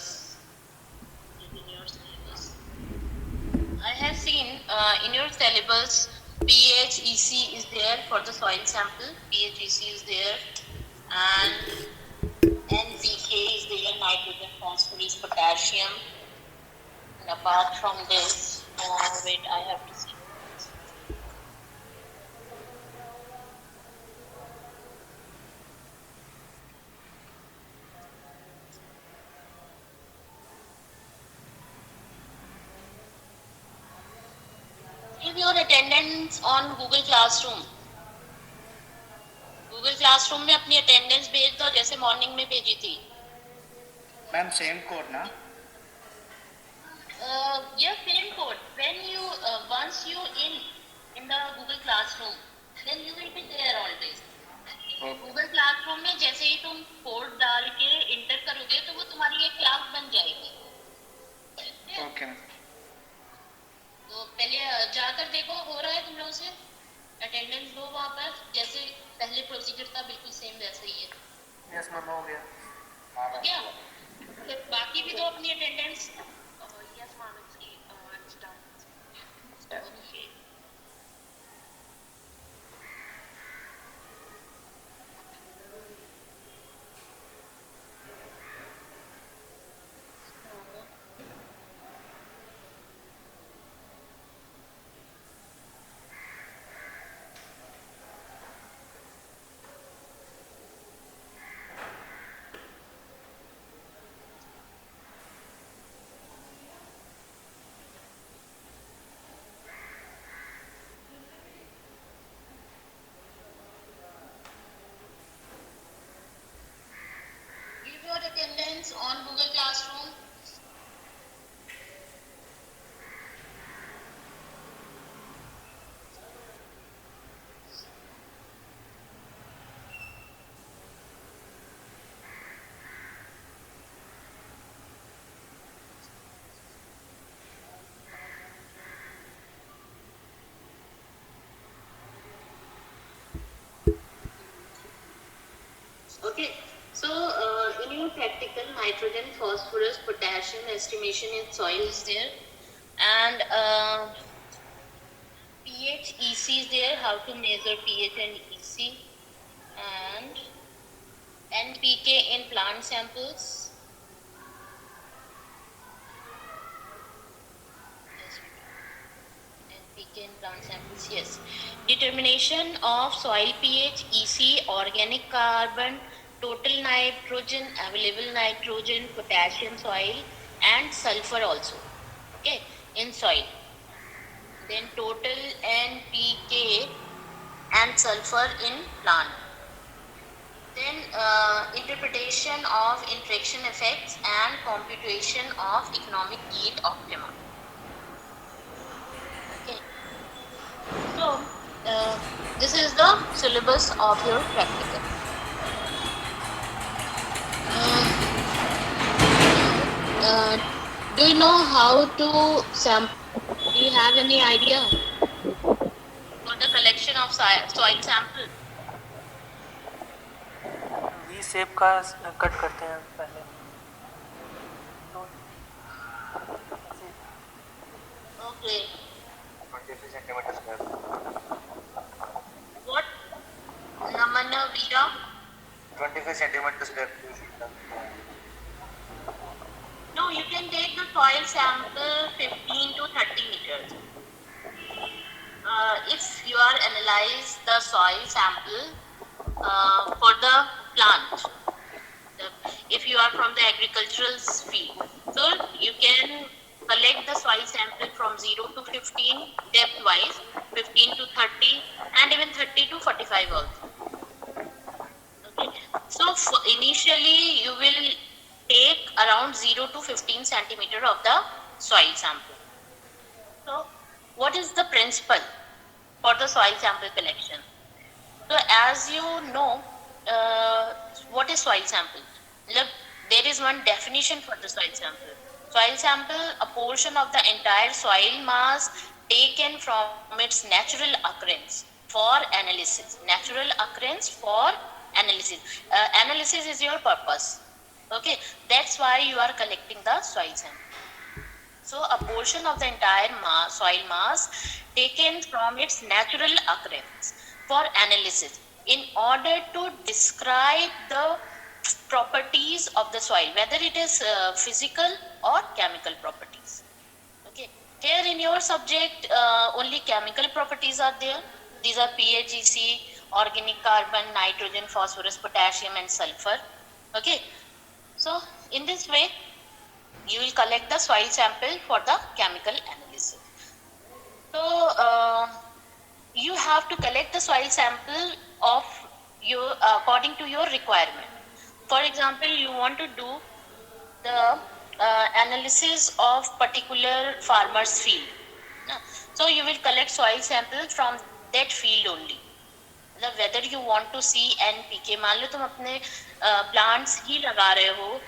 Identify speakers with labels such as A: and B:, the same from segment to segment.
A: syllabus. In your syllabus, I have seen in your syllabus PHEC is there for the soil sample. PHEC is there, and NPK is there, nitrogen, phosphorus, potassium. And apart from this, wait, I have to see. Give your attendance on Google Classroom. Google classroom में अपनी attendance भेज दो जैसे morning में भेजी थी.
B: Ma'am same code ना?
A: Yes, same code. When you once you in the Google Classroom, then you will be there always. Google Classroom में जैसे ही तुम कोड डाल के इंटर करोगे तो वो तुम्हारी एक क्लास बन जाएगी.
B: ओके.
A: तो पहले जाकर देखो हो रहा है तुम लोगों से. अटेंडेंस लो वहाँ पर जैसे पहले प्रोसीजर था बिल्कुल सेम वैसे ही है.
B: यस मैम हो गया.
A: हो गया. फिर बाकी भी तो अपनी attendance. Yes, ma'am, it's done. Okay. Give your attendance on Google Classroom. Okay, so in your practical, nitrogen, phosphorus, potassium estimation in soil is there, and pH, EC is there, how to measure pH and EC, and NPK in plant samples. NPK in plant samples, yes. Determination of soil pH, EC, organic carbon, total nitrogen, available nitrogen, potassium soil, and sulfur also. Okay, in soil. Then total NPK and sulfur in plant. Then interpretation of interaction effects and computation of economic yield optima. Okay. So this is the syllabus of your practical. Do you know how to sample? Do you have any idea for the collection of soil sample?
B: V shape का cut करते हैं पहले.
A: Okay.
B: 23 centimetre square.
A: What? Namana Vira?
B: 25 centimetre square.
A: No, you can take the soil sample 15 to 30 meters. If you are analyze the soil sample for the plant, if you are from the agricultural field, so you can collect the soil sample from 0 to 15 depth wise, 15 to 30, and even 30 to 45 also. Okay. So initially you will take around 0 to 15 centimeter of the soil sample. So what is the principle for the soil sample collection? So as you know, what is soil sample? Look, there is one definition for the soil sample. Soil sample, a portion of the entire soil mass taken from its natural occurrence for analysis. Natural occurrence for analysis. Analysis is your purpose. Okay, that's why you are collecting the soil sample. So a portion of the entire soil mass taken from its natural occurrence for analysis in order to describe the properties of the soil, whether it is physical or chemical properties. Okay, here in your subject only chemical properties are there. These are PAGC, organic carbon, nitrogen, phosphorus, potassium and sulfur. Okay, so in this way you will collect the soil sample for the chemical analysis. So you have to collect the soil sample of your according to your requirement. For example, you want to do the analysis of particular farmer's field. So you will collect soil sample from that field only. मतलब whether you want to see NPK, मान लो तुम अपने plants ही लगा रहे हो,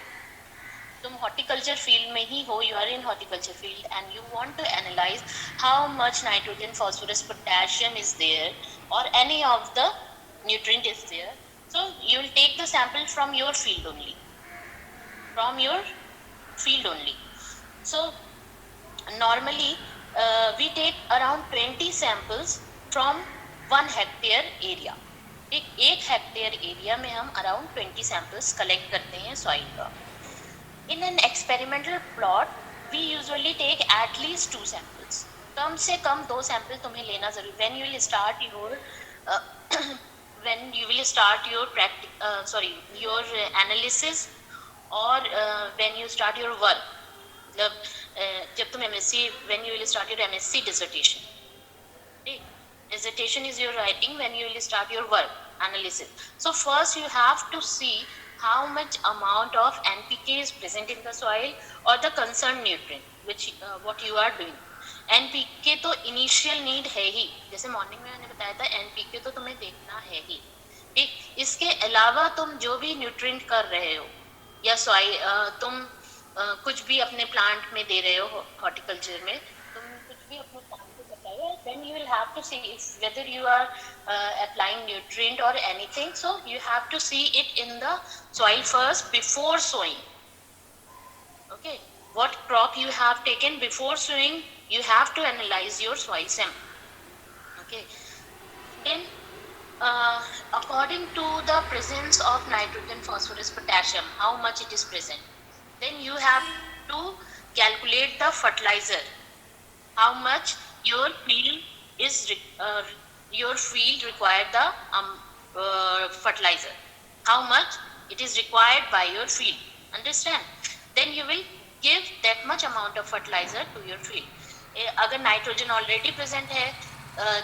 A: तुम horticulture field में ही हो, you are in horticulture field and you want to analyze how much nitrogen, phosphorus, potassium is there or any of the nutrient is there. So you will take the sample from your field only. From your field only. So normally we take around 20 samples from 1 hectare area. एक hectare area में हम around 20 samples collect करते हैं soil का. In an experimental plot we usually take at least 2 samples. कम से कम 2 sample तुम्हें लेना जरूरी. When you will start your when you will start your your analysis or when you start your work, मतलब जब तुम MSc, when you will start your MSc dissertation. Dissertation is your writing when you will start your work analysis. So first you have to see how much amount of NPK is present in the soil or the concerned nutrient which what you are doing. NPK तो initial need है ही, जैसे morning में मैंने बताया था NPK तो तुम्हें देखना है ही. ठीक, इसके अलावा तुम जो भी न्यूट्रिएंट कर रहे हो या सॉइल तुम कुछ भी अपने प्लांट में दे रहे हो, हॉर्टिकल्चर में तुम कुछ भी अपने प्लांट को बताओ, then you will have to see if whether you are applying nutrient or anything. So you have to see it in the soil first before sowing. Okay, what crop you have taken before sowing, you have to analyze your soil sample. Okay, then according to the presence of nitrogen, phosphorus, potassium, how much it is present, then you have to calculate the fertilizer, how much your field is your field require the fertilizer, how much it is required by your field. Understand? Then you will give that much amount of fertilizer to your field. अगर nitrogen already present है,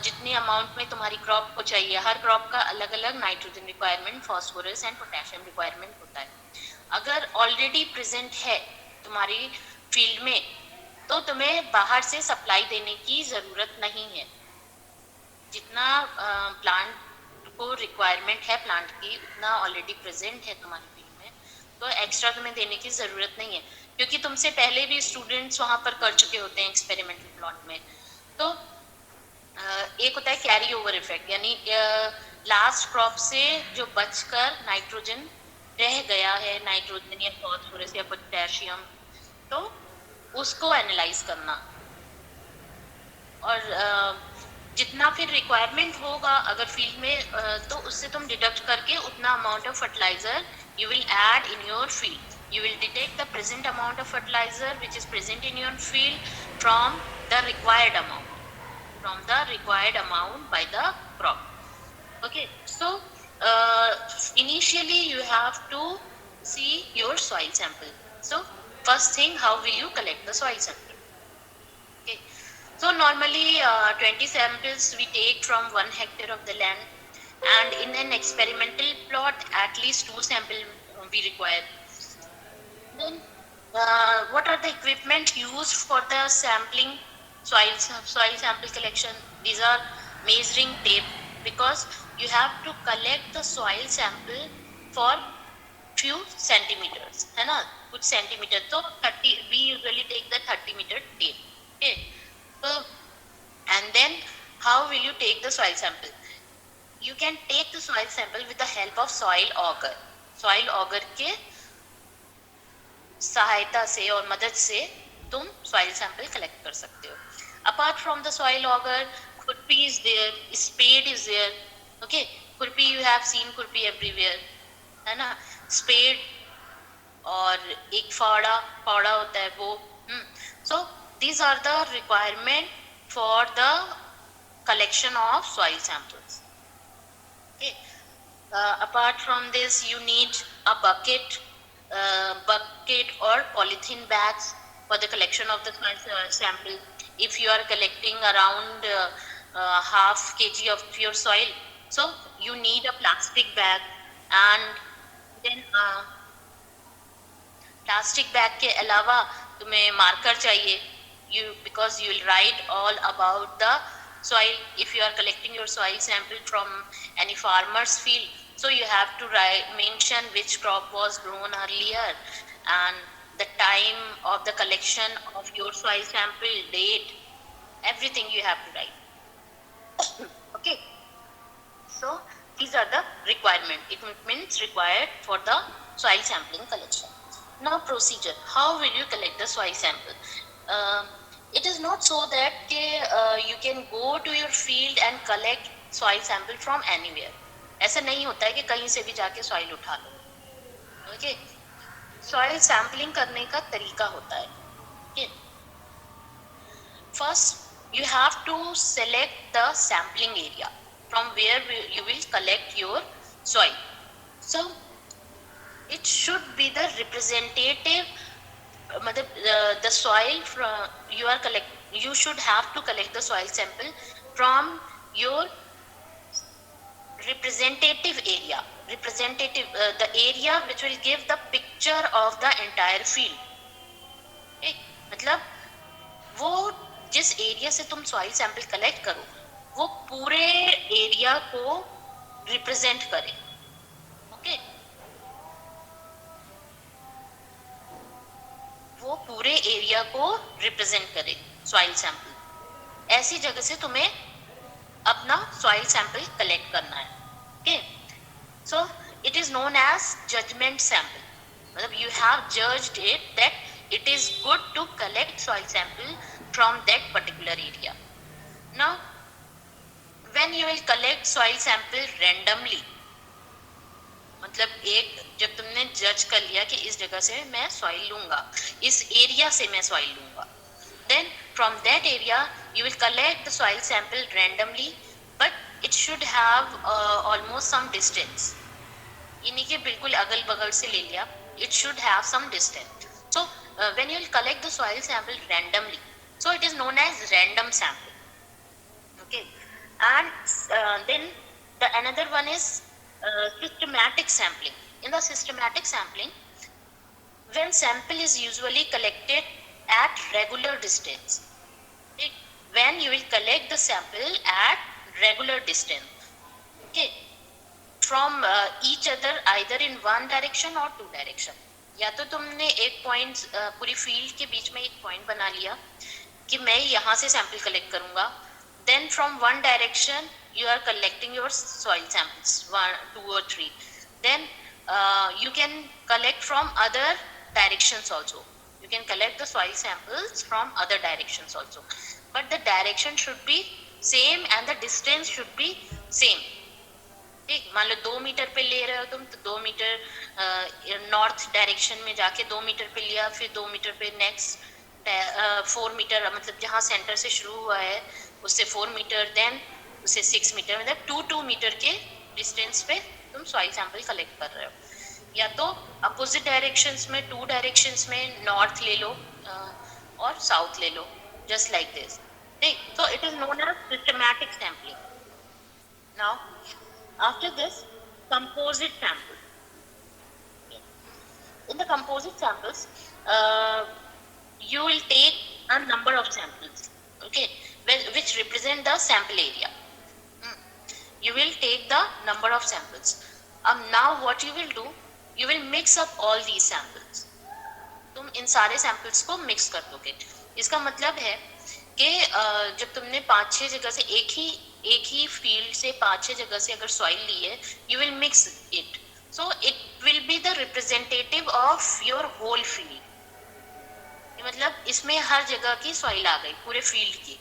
A: जितनी amount में तुम्हारी crop को चाहिए, हर crop का अलग अलग nitrogen requirement, phosphorus and potassium requirement होता है. अगर ऑलरेडी प्रेजेंट है तुम्हारी फील्ड में तो तुम्हें बाहर से सप्लाई देने की जरूरत नहीं है. जितना प्लांट को रिक्वायरमेंट है प्लांट की उतना ऑलरेडी प्रेजेंट है तुम्हारी फील्ड में, तो एक्स्ट्रा तुम्हें देने की जरूरत नहीं है, क्योंकि तुमसे पहले भी स्टूडेंट्स वहां पर कर चुके होते हैं एक्सपेरिमेंटल प्लॉट में. तो एक होता है कैरी ओवर इफेक्ट, यानी लास्ट क्रॉप से जो बचकर नाइट्रोजन रह गया है, नाइट्रोजन या फॉस्फोरस या पोटेशियम, तो उसको एनालाइज करना. और जितना फिर रिक्वायरमेंट होगा अगर फील्ड में, तो उससे तुम डिडक्ट करके उतना amount of fertiliser you will add in your field. You will detect the present amount of fertilizer which is present in your field from the required amount by the crop. Okay, so initially you have to see your soil sample. So first thing, how will you collect the soil sample? Okay, so normally 20 samples we take from 1 hectare of the land, and in an experimental plot at least 2 samples we require. Then what are the equipment used for the sampling, soil sample collection? These are measuring tape, because you have to collect the soil sample for few centimeters, है ना, कुछ centimetre. तो 30 we usually take the 30-meter tape. Okay, so and then how will you take the soil sample? You can take the soil sample with the help of soil auger. Soil auger के सहायता से और मदद से तुम soil sample collect कर सकते हो. Apart from the soil auger, खुरपी is there, spade is there. Okay, खुरपी यू हैव सीन खुरपी एवरीवेयर, है ना. स्पेड और एक फावड़ा, फावड़ा होता है वो. सो these are the requirement for the collection of soil samples. Okay. Apart from this, you need a bucket or polythene bags for the collection of the soil sample. If you are collecting around half kg of your soil, so you need a plastic bag. And then plastic bag के अलावा तुम्हें marker चाहिए. Because you will write all about the soil. If you are collecting your soil sample from any farmer's field, so you have to mention which crop was grown earlier and the time of the collection of your soil sample, date, everything you have to write. Okay, so these are the equipments required for the soil sampling collection. Now procedure, how will you collect the soil sample? It is not so that you can go to your field and collect soil sample from anywhere. ऐसा नहीं होता है कि कहीं से भी जाके soil उठा लो. Okay, soil sampling करने का तरीका होता है. Okay, first you have to select the sampling area from where you will collect your soil. So it should be the representative, the soil from you should have to collect the soil sample from your representative area, the area which will give the picture of the entire field. Okay? मतलब वो जिस area से तुम soil sample collect करो वो पूरे area को represent करे. ओके, वो पूरे एरिया को रिप्रेजेंट करे सॉइल सैंपल. ऐसी जगह से तुम्हें अपना सॉइल सैंपल कलेक्ट करना है. Okay, so it is known as judgement sample. मतलब you have judged it that it is good to collect soil sample from that particular area. Now when you will collect soil sample randomly, मतलब एक जब तुमने जज कर लिया कि इस जगह से मैं सॉइल लूंगा, इस एरिया से मैं सॉइल लूंगा, then from that area you will collect the soil sample randomly, but it should have almost some distance. ये नहीं कि बिल्कुल अगल बगल से ले लिया, it should have some distance. So when you will collect the soil sample randomly, so it is known as random sample. Okay, and then the another one is systematic sampling. In the systematic sampling, when sample is usually collected at regular distance. Okay? When you will collect the sample at regular distance, okay, from each other either in one direction or two direction. या तो तुमने एक point पूरी field के बीच में एक point बना लिया कि मैं यहाँ से सैंपल कलेक्ट करूंगा. Then from one direction you are collecting your soil samples, 1, 2 or 3. Then you can collect from other directions also. You can collect the soil samples from other directions also, but the direction should be same and the distance should be same. ठीक, मान लो 2 metre पे ले रहे हो तुम, तो 2 metre north direction में जाके 2 मीटर पे लिया, फिर 2 मीटर पे नेक्स्ट 4 मीटर, मतलब जहाँ सेंटर से शुरू हुआ है उससे 4 मीटर, देन उससे 6 मीटर, मतलब 2 मीटर के डिस्टेंस पे तुम सॉइल सैंपल कलेक्ट कर रहे हो. या तो अपोजिट डायरेक्शंस में, 2 डायरेक्शंस में नॉर्थ ले लो और साउथ ले लो, जस्ट लाइक दिस. ठीक, so it is known as systematic sampling. Now after this, composite sample. In the composite samples, you will take a number of samples, okay, which represent the sample area. You will take the number of samples. Now what you will do, you will mix up all these samples. तुम इन सारे samples को mix कर दोगे. इसका मतलब है कि जब तुमने 5-6 जगह से एक ही फील्ड से 5-6 जगह से अगर सॉइल ली है, you will mix it. So it will be the representative of your whole field. मतलब इसमें हर जगह की सॉइल आ गई, पूरे फील्ड की.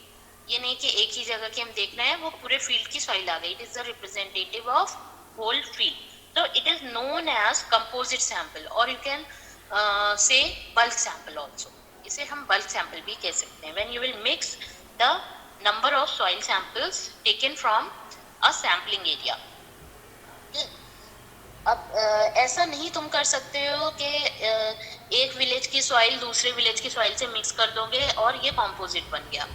A: ये नहीं कि एक ही जगह की हम देख रहे हैं, वो पूरे फील्ड की सॉइल आ गई. It is the representative of whole field. So it is known as composite sample, or you can say bulk sample also. इसे हम bulk sample भी कह सकते हैं. When you will mix the number of soil samples taken from a sampling area. अब ऐसा नहीं तुम कर सकते हो कि एक विलेज की सॉइल दूसरे विलेज की सॉइल से मिक्स कर दोगे और ये कॉम्पोजिट बन गया.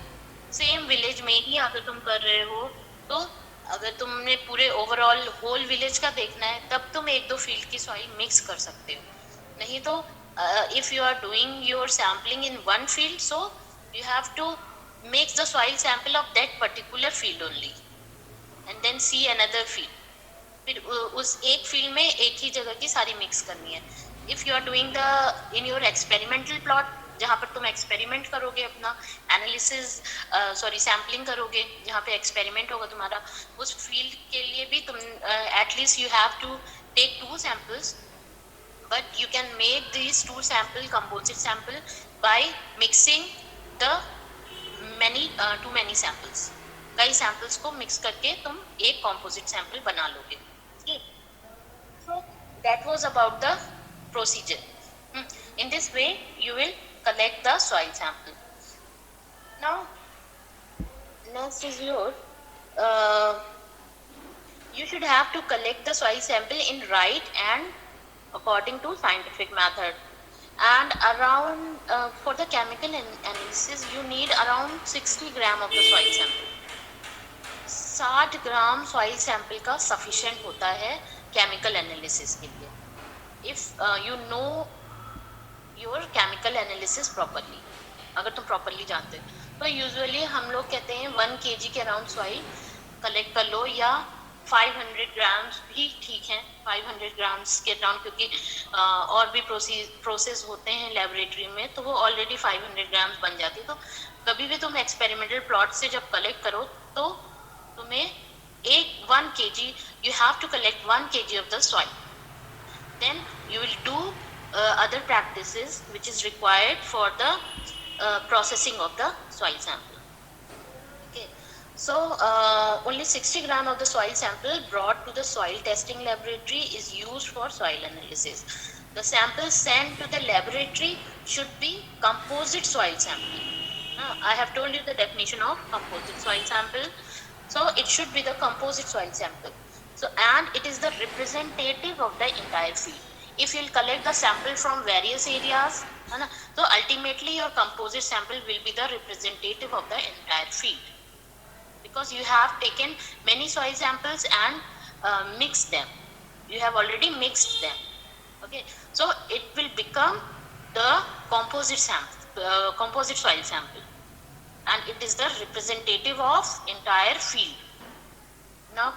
A: सेम विलेज में ही अगर तुम कर रहे हो, तो अगर तुमने पूरे ओवरऑल होल विलेज का देखना है, तब तुम एक दो फील्ड की सॉइल मिक्स कर सकते हो. नहीं तो if you are doing your sampling in one field, so you have to make the soil sample of that particular field only and then see another field. फिर उस एक फील्ड में एक ही जगह की सारी मिक्स करनी है. If you are doing the in your experimental plot, जहाँ पर तुम एक्सपेरिमेंट करोगे, अपना एनालिसिस सैम्पलिंग करोगे, जहाँ पे एक्सपेरिमेंट होगा तुम्हारा, उस फील्ड के लिए भी तुम at least you have to take 2 samples, but you can make this 2 sample composite sample by mixing the too many samples. कई सैंपल्स को मिक्स करके तुम एक कंपोजिट सैंपल बना लोगे. So that was about the procedure. In this way you will collect the soil sample. Now next is your you should have to collect the soil sample in right and according to scientific method. And around for the chemical analysis you need around 60 gram of the soil sample. 60 gram soil sample का sufficient होता है chemical analysis के लिए. If you know your chemical analysis properly, अगर तुम properly जानते हो, तो यूजुअली हम लोग कहते हैं 1 kg के अराउंड सॉइल कलेक्ट कर लो, या 500 ग्राम्स भी ठीक है. 500 ग्राम्स के अराउंड, क्योंकि और भी प्रोसेस होते हैं लेबोरेटरी में, तो वो ऑलरेडी 500 ग्राम्स बन जाती है. तो कभी भी तुम एक्सपेरिमेंटल प्लॉट से जब कलेक्ट करो, तो तुम्हें 1 kg, you have to collect 1 kg of the soil. Then you will do other practices which is required for the processing of the soil sample. Okay, so only 60 gram of the soil sample brought to the soil testing laboratory is used for soil analysis. The sample sent to the laboratory should be composite soil sample. I have told you the definition of composite soil sample. So it should be the composite soil sample. So and it is the representative of the entire field. If you will collect the sample from various areas, so ultimately your composite sample will be the representative of the entire field, because you have taken many soil samples and mixed them. You have already mixed them. Okay, so it will become the composite sample, composite soil sample, and it is the representative of entire field. Now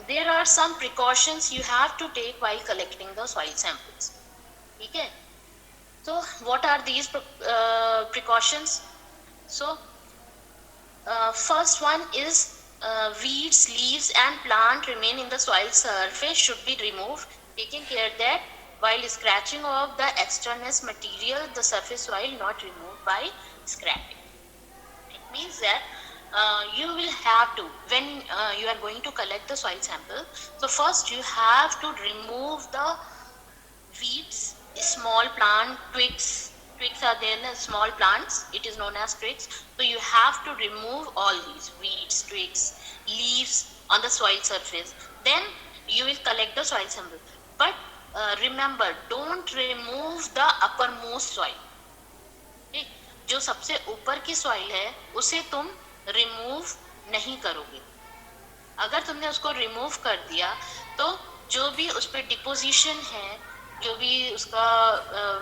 A: there are some precautions you have to take while collecting the soil samples. Okay, so what are these precautions? So first one is weeds, leaves and plant remain in the soil surface should be removed, taking care that while scratching off the extraneous material, the surface soil not removed by scraping. Means that you will have to, when you are going to collect the soil sample, so first you have to remove the weeds, small plant, twigs are there, small plants, it is known as twigs. So you have to remove all these weeds, twigs, leaves on the soil surface. Then you will collect the soil sample. But remember, don't remove the uppermost soil. Okay? जो सबसे ऊपर की soil है उसे तुम remove नहीं करोगे. अगर तुमने उसको रिमूव कर दिया तो जो भी उस पर डिपोजिशन है, जो भी उसका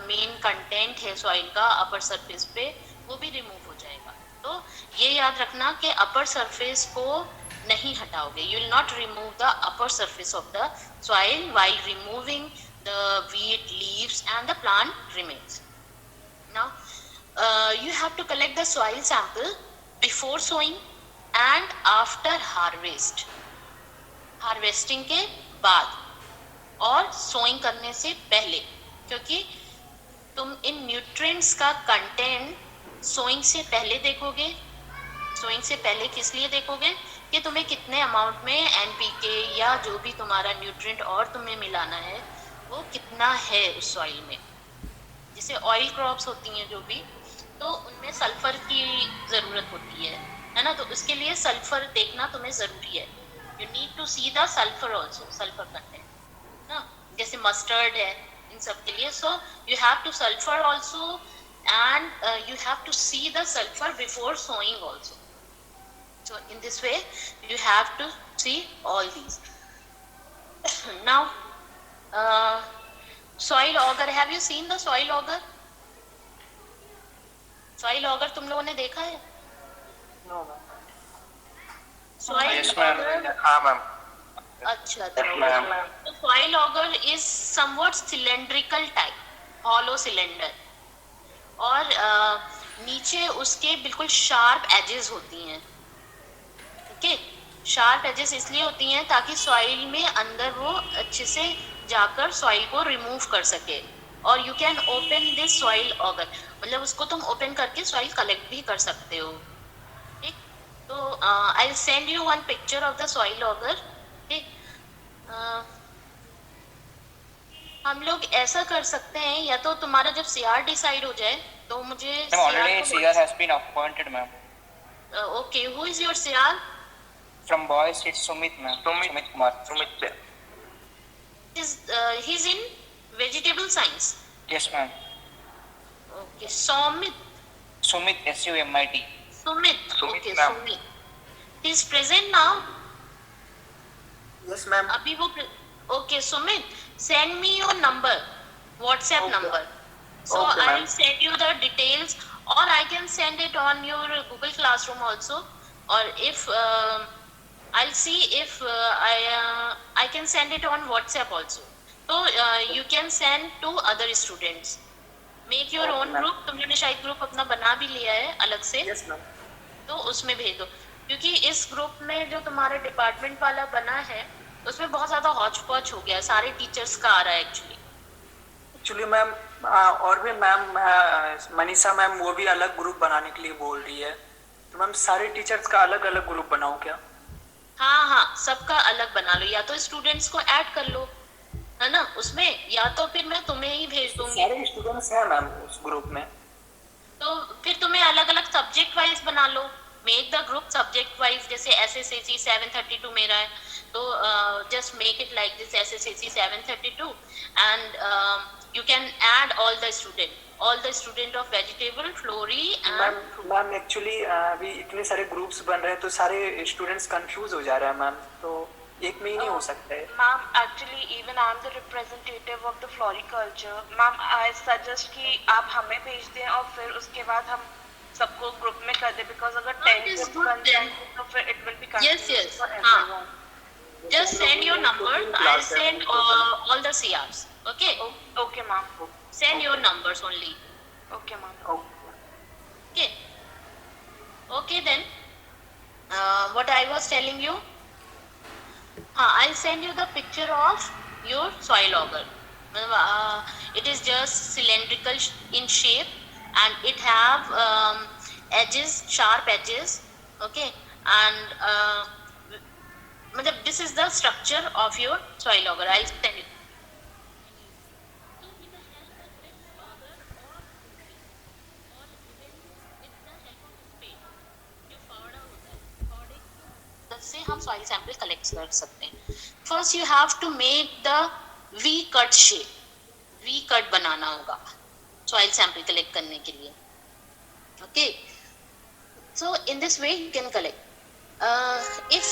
A: मेन कंटेंट है सॉइल का अपर सरफेस पे, वो भी रिमूव हो जाएगा. तो ये याद रखना कि अपर सरफेस को नहीं हटाओगे. You will not remove the upper surface of the soil while removing the weed, leaves and the plant remains. Now you have to collect the soil sample before sowing and after harvest. Harvesting के बाद और sowing करने से पहले, क्योंकि तुम इन nutrients का content sowing से पहले देखोगे। सोइंग से पहले किस लिए देखोगे कि तुम्हें कितने अमाउंट में एनपीके या जो भी तुम्हारा न्यूट्रिएंट और तुम्हें मिलाना है वो कितना है उस सॉइल में। जैसे ऑयल क्रॉप्स होती हैं जो भी, तो उनमें सल्फर की ज़रूरत होती है ना, तो उसके लिए सल्फर देखना तुम्हें ज़रूरी है। You need to see the sulphur also, sulphur content ना, जैसे मस्टर्ड है इन सब के लिए। So you have to sulphur also and you have to see the sulphur before sowing also. So in this way you have to see all these. Now soil auger, have you seen the soil auger? Soil auger तुम लोगों ने देखा है?
B: No ma'am.
A: Soil
C: Yes, ma'am.
A: auger,
C: हाँ ma'am.
A: अच्छा
C: Yes, ma'am.
A: तो soil auger is somewhat cylindrical type, hollow cylinder, और नीचे उसके बिल्कुल शार्प एजेस होती हैं। ओके, शार्प एजेस इसलिए होती हैं ताकि सॉइल में अंदर वो अच्छे से जाकर सॉइल को रिमूव कर सके। और you can open this soil auger, मतलब उसको तुम ओपन करके सॉइल कलेक्ट भी कर सकते हो। ठीक, तो I will send you one picture of the soil auger. ठीक, हम लोग ऐसा कर सकते हैं, या तो तुम्हारा जब सीआर डिसाइड हो जाए तो मुझे
C: Ma'am, already CR has been appointed, ma'am.
A: Okay, who is your CR?
C: From boys, it's Sumit, ma'am. Sumit Kumar. Sumit.
A: He's in vegetable science.
C: Yes, ma'am.
A: Okay, Sumit.
C: Sumit, SUMIT.
A: Sumit.
C: Sumit,
A: Okay,
C: ma'am.
A: Sumit. He's present now.
D: Yes, ma'am.
A: अभी वो okay, Sumit, send me your number, WhatsApp
D: Okay.
A: number. So
D: Okay,
A: I
D: ma'am.
A: will send you the details, or I can send it on your Google Classroom also. Or if I'll see if I can send it on WhatsApp also. So you can send to other students. Make your
D: Okay,
A: own
D: ma'am.
A: group. तुमने शायद group अपना बना भी लिया है अलग से,
D: Yes, ma'am.
A: तो उसमें भेज दो। क्योंकि इस ग्रुप में जो तुम्हारा डिपार्टमेंट वाला बना है उसमें बहुत ज्यादा हौच पौच हो गया, सारे टीचर्स का आ रहा है एक्चुअली।
D: एक्चुअली मैम और भी मैम मनीषा मैम वो भी अलग ग्रुप बनाने के लिए बोल रही है, तो मैम सारे टीचर्स का अलग अलग ग्रुप बनाऊं क्या?
A: हाँ हाँ, सबका अलग बना लो, या तो स्टूडेंट्स को ऐड कर लो है ना उसमें, या तो फिर मैं तुम्हें ही भेज दूंगी।
D: सारे स्टूडेंट्स हैं मैम उस ग्रुप में।
A: तो फिर तुम्हें अलग अलग सब्जेक्ट वाइज बना लो, make the group subject wise. जैसे SSAC 732 मेरा है, तो just make it like this SSAC 732 and you can add all the student of vegetable, Flory
D: ma'am
A: and
D: ma'am actually अभी इतने सारे ग्रुप्स बन रहे हैं तो सारे स्टूडेंट्स कंफ्यूज हो जा रहे हैं मैम, तो एक में ही नहीं हो सकता है।
E: Ma'am, actually even I am the representative of the floriculture. Ma'am, I suggest कि आप हमें भेज दें और फिर उसके बाद हम सबको ग्रुप में कर दें, because अगर
A: Oh,
E: 10
A: it is
E: group
A: good
E: बन
A: then.
E: जाएंगे तो फिर it will be
A: Yes,
E: confusing
A: yes.
E: for
A: हाँ.
E: everyone.
A: just send your number, I'll send all the CRs. Okay,
E: Okay, ma'am.
A: send your numbers only.
E: Okay, ma'am.
A: Okay, okay then what I was telling you, I'll send you the picture of your soil auger. It is just cylindrical in shape and it have edges, sharp edges. Okay, and this is the structure of your soil auger. I'll send it. से हम soil sample collect कर सकते हैं। First you have to make the V cut shape, V cut बनाना होगा soil sample collect करने के लिए। Okay, so in this way you can collect. If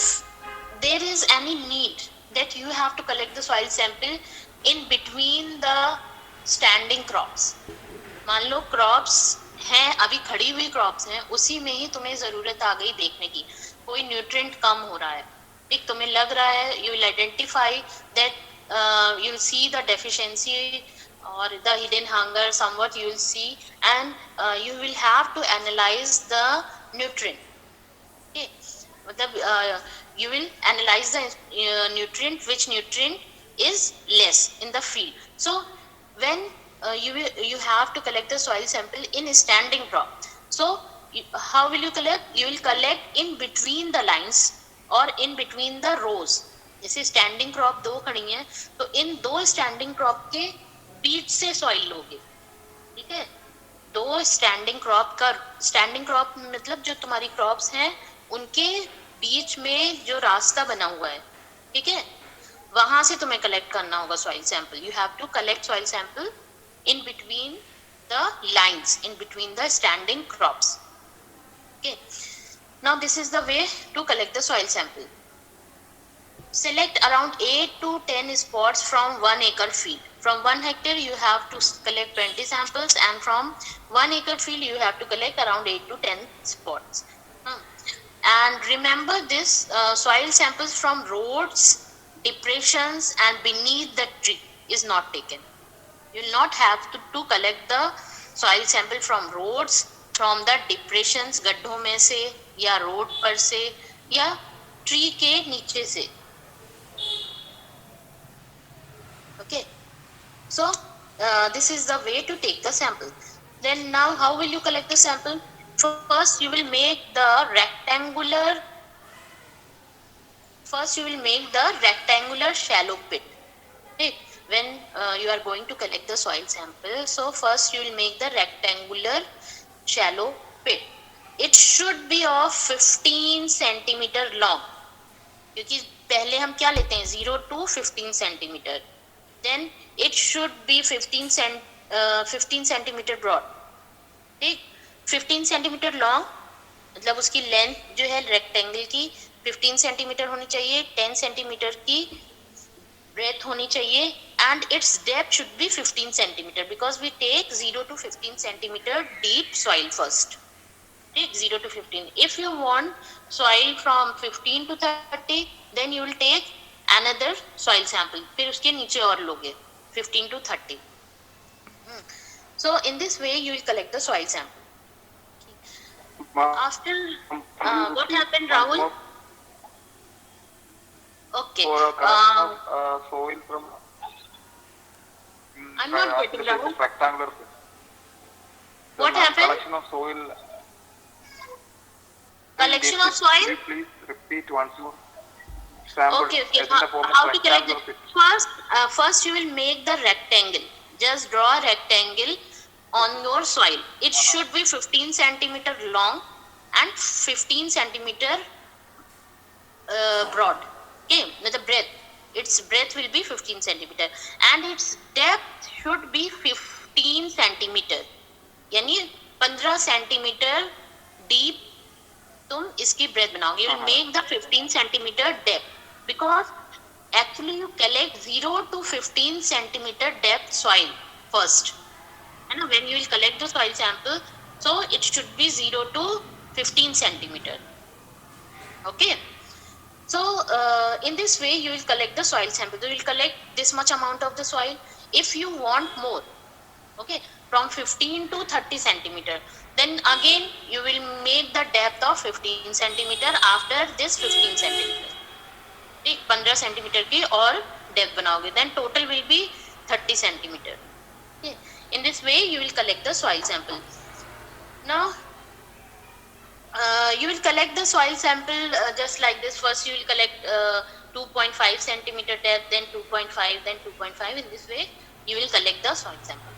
A: there is any need that you have to collect the soil sample in between the standing crops, मान लो crops हैं, अभी खड़ी हुई क्रॉप्स हैं, उसी में ही तुम्हें जरूरत आ गई देखने की, कोई न्यूट्रिएंट कम हो रहा है, ठीक, तुम्हें लग रहा है, you will identify that, you will see the deficiency or the hidden hunger somewhat you will see, and you will have to analyze the nutrient. Okay, you will analyze the nutrient, which nutrient is less in the field. So when you have to collect the soil sample in standing crop. So how will you collect? You will collect in between the lines or in between the rows. जैसे standing crop दो खड़ी हैं तो इन दो standing crop के बीच से soil लोगे, ठीक है। दो स्टैंडिंग क्रॉप मतलब जो तुम्हारी क्रॉप्स हैं उनके बीच में जो रास्ता बना हुआ है, ठीक है, वहां से तुम्हें कलेक्ट करना होगा soil sample. You have to collect soil sample in between the lines, in between the standing crops. Okay, now this is the way to collect the soil sample. Select around 8 to 10 spots from 1 acre field. From 1 hectare you have to collect 20 samples, and from 1 acre field you have to collect around 8 to 10 spots. And remember this, soil samples from roads, depressions and beneath the tree is not taken. You will not have to collect the soil sample from roads, from the depressions, गड्ढों में से या road पर से या tree के नीचे से. Okay, so this is the way to take the sample. Then now how will you collect the sample? First you will make the rectangular shallow pit. Okay. When you are going to collect the soil sample, so first you will make the rectangular shallow pit. It should be of 15 centimeter long, क्योंकि पहले हम क्या लेते हैं 0 to 15 centimeter. Then it should be 15 centimeter broad. ठीक, 15 centimeter long मतलब उसकी length जो है रेक्टेंगल की 15 सेंटीमीटर होनी चाहिए, 10 सेंटीमीटर की breadth होनी चाहिए, and its depth should be 15 centimeter because we take 0 to 15 centimeter deep soil first. Take 0 to 15. If you want soil from 15 to 30, then you will take another soil sample. फिर उसके नीचे और लोगे 15 to 30. So in this way you will collect the soil sample. After what happened, Rahul? Okay.
F: For a collection of soil from.
A: I'm not getting Rahul.
F: Rectangular.
A: What happened?
F: Collection of soil.
A: Collection of soil?
F: Please repeat once more. Sample.
A: Okay.
F: As in the form of
A: How to collect
F: rectangular
A: it?
F: pit.
A: First you will make the rectangle. Just draw a rectangle on your soil. It should be 15 centimeter long and 15 centimeter broad. Okay, the breadth. Its breadth will be 15 centimeter and its depth should be 15 centimeter. यानी 15 centimeter deep तुम इसकी breadth बनाओगे. You will make the 15 centimeter depth because actually you collect 0 to 15 centimeter depth soil first. And when you will collect the soil sample, so it should be 0 to 15 centimeter. Okay. So in this way you will collect the soil sample. You will collect this much amount of the soil. If you want more, okay, from 15 to 30 centimeter, then again you will make the depth of 15 centimeter after this 15 centimeter. ठीक 15 centimeter की और depth बनाओगे. Then total will be 30 centimeter. Okay. In this way you will collect the soil sample. Now you will collect the soil sample just like this. First you will collect 2.5 centimeter depth, then 2.5, then 2.5. In this way you will collect the soil sample.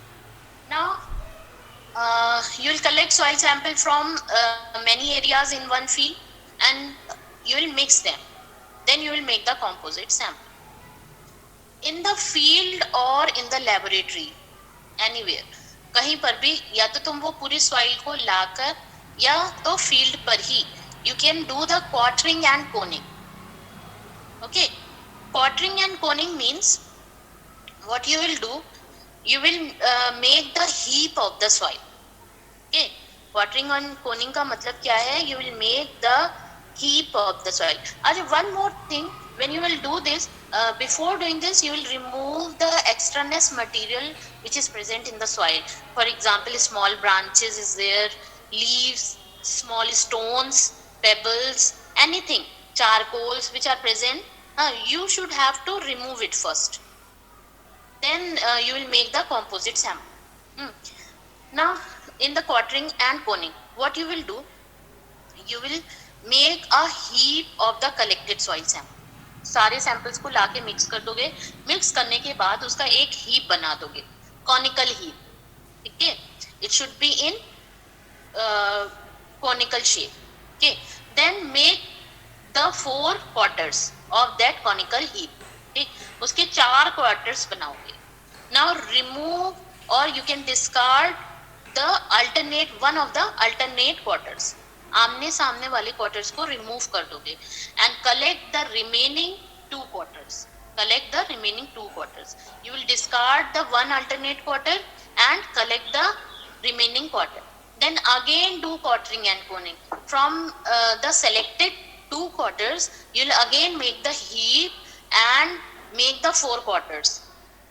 A: Now you will collect soil sample from many areas in one field and you will mix them. Then you will make the composite sample. In the field or in the laboratory, anywhere, कहीं पर भी या तो तुम वो पूरी soil को लाकर या तो field पर ही you can do the quartering and coning. Okay, quartering and coning means what you will do, you will make the heap of the soil. Okay, quartering and coning का मतलब क्या है? You will make the heap of the soil. One more thing, when you will do this, before doing this you will remove the extraneous material which is present in the soil. For example, small branches is there, leaves, small stones, pebbles, anything, charcoals which are present, you should have to remove it first. then you will make the composite sample. Now, in the quartering and coning, what you will do, you will make a heap of the collected soil sample. सारे samples को लाके mix कर दोगे, mix करने के बाद उसका एक हीप बना दोगे, कॉनिकल हीप, ठीक है, it should be in conical shape. Okay, then make the 4 quarters of that conical heap. ठीक, उसके 4 quarters बनाओगे. Now remove or you can discard the one of the alternate quarters. आमने सामने वाले quarters को remove कर दोगे and collect the remaining 2 quarters. Collect the remaining 2 quarters. You will discard the one alternate quarter and collect the remaining quarter. Then again do quartering and coning. From the selected 2 quarters, you will again make the heap and make the 4 quarters.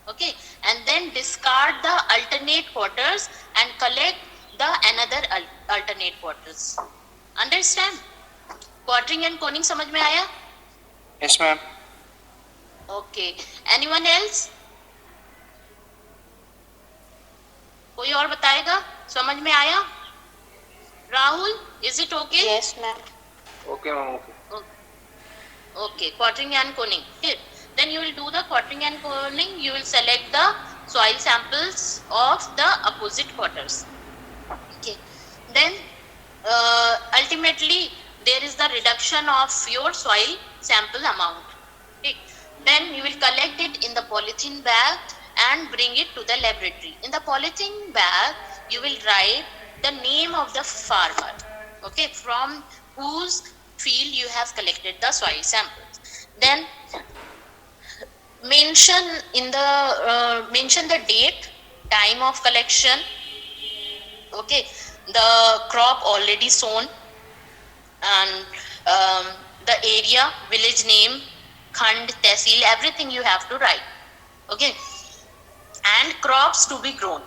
A: Okay, and then discard the alternate quarters and collect the another alternate quarters. Understand? Quartering and coning समझ में आया?
C: Yes, ma'am.
A: Okay. Anyone else? कोई और बताएगा? समझ में आया? Rahul, is it okay?
G: Yes, ma'am.
F: Okay, ma'am. Okay.
A: Okay, quartering and coning. Here. Then you will do the quartering and coning. You will select the soil samples of the opposite quarters. Okay. Then ultimately there is the reduction of your soil sample amount. Okay. Then you will collect it in the polythene bag and bring it to the laboratory. In the polythene bag, you will write the name of the farmer, okay, from whose field you have collected the soil samples. Then mention the date, time of collection, okay, the crop already sown, and the area, village name, khand, tehsil, everything you have to write, okay, and crops to be grown.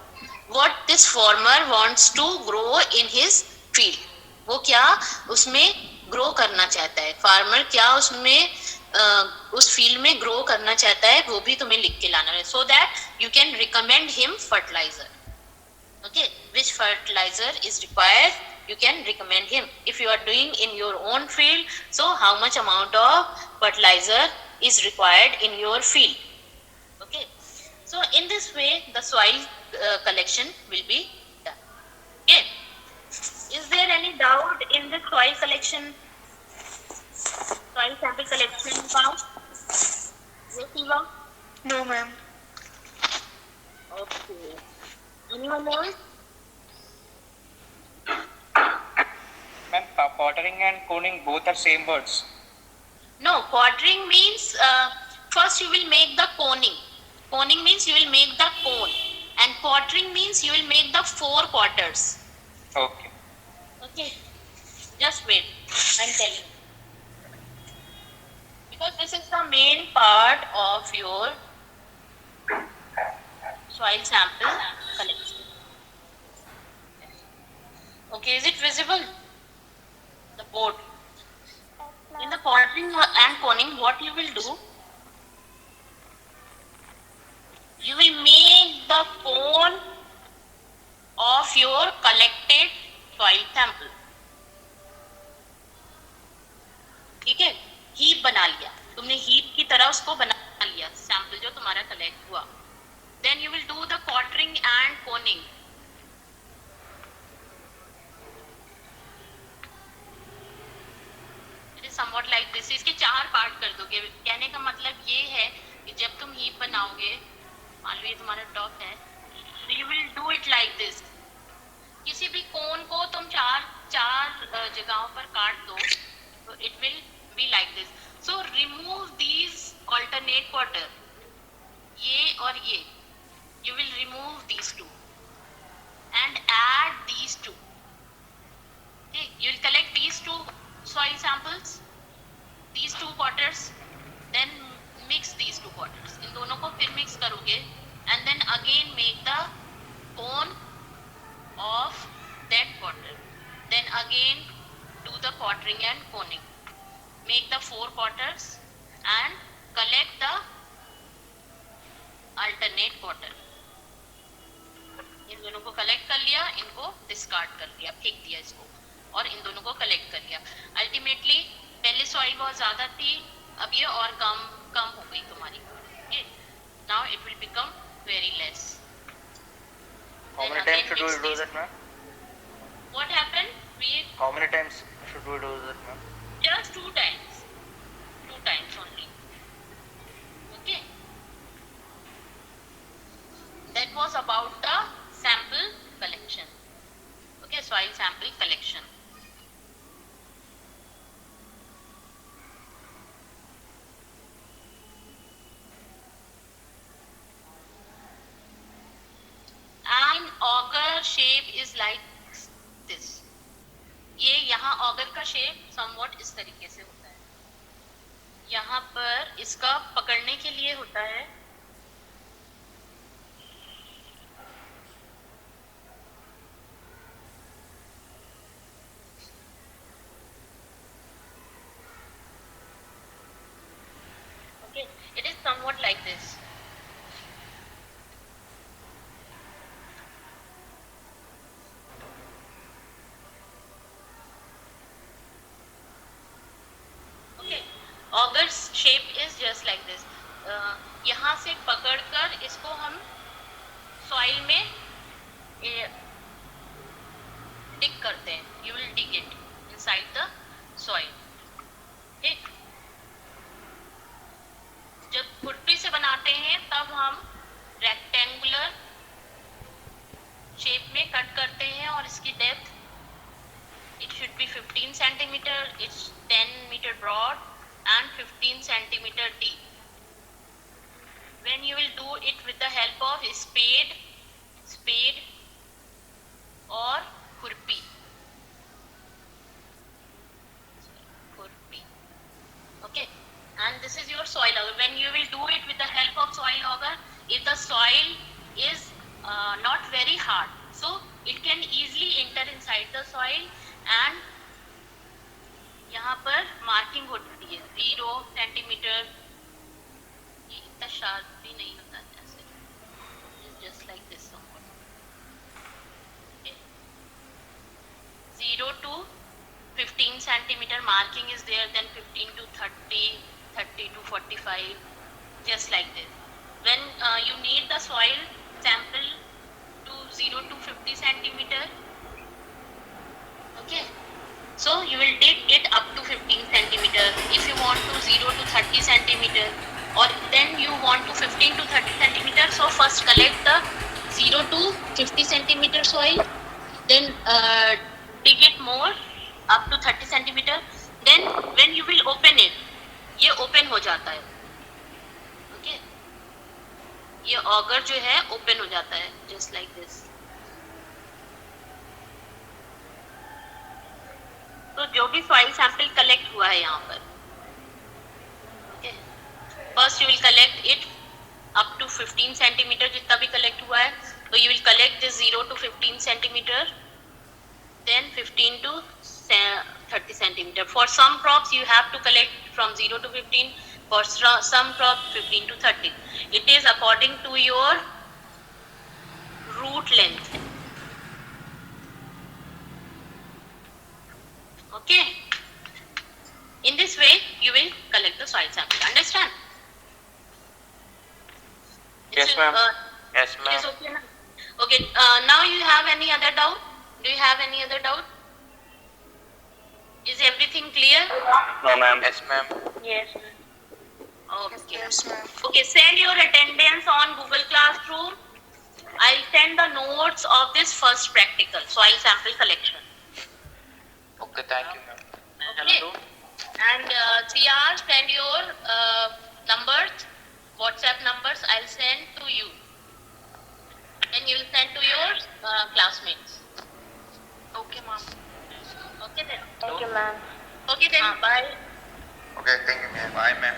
A: What this farmer wants to grow in his field, वो क्या उसमें grow करना चाहता है, farmer क्या उसमें उस field में ग्रो करना चाहता है, वो भी तुम्हें लिख के लाना है, so that you can recommend him fertilizer. Okay, which fertilizer is required, you can recommend him. If you are doing in your own field, so how much amount of fertilizer is required in your field. Okay, so in this way the soil collection will be done. Okay, is there any doubt in the soil collection, soil sample collection part? Yes, Eva?
G: No, ma'am.
A: Okay. Anyone else?
C: Ma'am, quartering and coning both are same words.
A: No, quartering means first you will make the coning. Coning means you will make the cone, and quartering means you will make the 4 quarters.
C: Okay.
A: Okay, just wait, I'm telling. Because this is the main part of your soil sample collection. Okay, is it visible? The board. In the quartering and coning, what you will do? You will make the cone of your collected soil sample. ठीक है, heap बना लिया तुमने, heap की तरह उसको बना लिया सैंपल जो तुम्हारा कलेक्ट हुआ. Then you will do the quartering and coning. It is somewhat like this. इसके 4 पार्ट कर दोगे. कहने का मतलब ये है कि जब तुम हीप बनाओगे, मान लो ये तुम्हारा टॉप है, तो you will do it like this. किसी भी कोन को तुम चार जगहों पर काट दो, तो it will be like this. So remove these alternate quarter, ये और ये, you will remove these two and add these two. Okay, you will collect these 2 soil samples, these 2 quarters, then mix these 2 quarters. इन दोनों को फिर mix करोगे and then again make the cone of that quarter. Then again do the quartering and coning. Make the 4 quarters and collect the alternate water. इन दोनों को collect कर लिया, इनको डिस्कार्ड कर दिया, फेंक दिया इसको, और इन दोनों को कलेक्ट कर लिया। अल्टीमेटली पहले सॉइल बहुत ज्यादा थी, अब ये और कम कम हो गई तुम्हारी। Now it will become very less.
F: How many times should we do that, ma'am?
A: What happened? We
F: How many times should we do that, ma'am?
A: just two times only. Okay, that was about the sample collection. Okay, soil sample collection. An auger shape is like this. ये यहाँ auger का shape somewhat इस तरीके से होता है। यहाँ पर इसका पकड़ने के लिए होता है okay, it is somewhat like this. Auger shape is just like this. यहाँ से पकड़कर इसको हम सॉइल में डिग करते हैं। You will dig it inside the soil. ठीक, जब खुरपी से बनाते हैं तब हम रेक्टेंगुलर शेप में कट करते हैं और इसकी depth it should be 15 centimeter, it's 10 meter broad and 15 centimeter deep. When you will do it with the help of spade or khurpi. Okay, and this is your soil auger. When you will do it with the help of soil auger, if the soil is not very hard, so it can easily enter inside the soil and यहाँ पर marking होती है 0 centimetre. ये इतना sharp भी नहीं होता ऐसे, just like this. 0 to 15 centimeter marking is there, then 15 to 30, 30 to 45, just like this. When you need the soil sample to 0 to 50 centimeter, okay, so you will dig it up to 15 centimeter. If you want to 0 to 30 centimeter, or then you want to 15 to 30 centimeter, so first collect the 0 to 50 centimeter soil, then dig it more up to 30 centimeter, then when you will open it, ये open हो जाता है। okay, ये auger जो है open हो जाता है, just like this। तो जो भी सॉइल सैंपल कलेक्ट हुआ है यहाँ पर, first you will collect it up to 15 centimetre, जितना भी कलेक्ट हुआ है, तो you will collect this 0 to 15 centimetre, then 15 to 30 centimetre. For some crops you have to collect from 0 to 15, for some crop 15 to 30। It is according to your root length. Okay, in this way you will collect the soil sample. Understand?
F: Yes, ma'am. Yes,
A: It is
F: ma'am.
A: okay, ma'am? Okay, now you have any other doubt? Do you have any other doubt? Is everything clear?
F: No, ma'am. Yes, ma'am.
E: Yes.
A: Okay. Okay, send your attendance on Google Classroom. I'll send the notes of this first practical, soil sample collection.
F: Okay, thank you, ma'am.
A: Okay. And CR, send your numbers, WhatsApp numbers. I'll send to you, and you will send to your classmates.
E: Okay, ma'am.
A: Okay then.
E: Okay, ma'am.
A: Okay then. Bye.
F: Okay, thank you, ma'am. Bye, ma'am.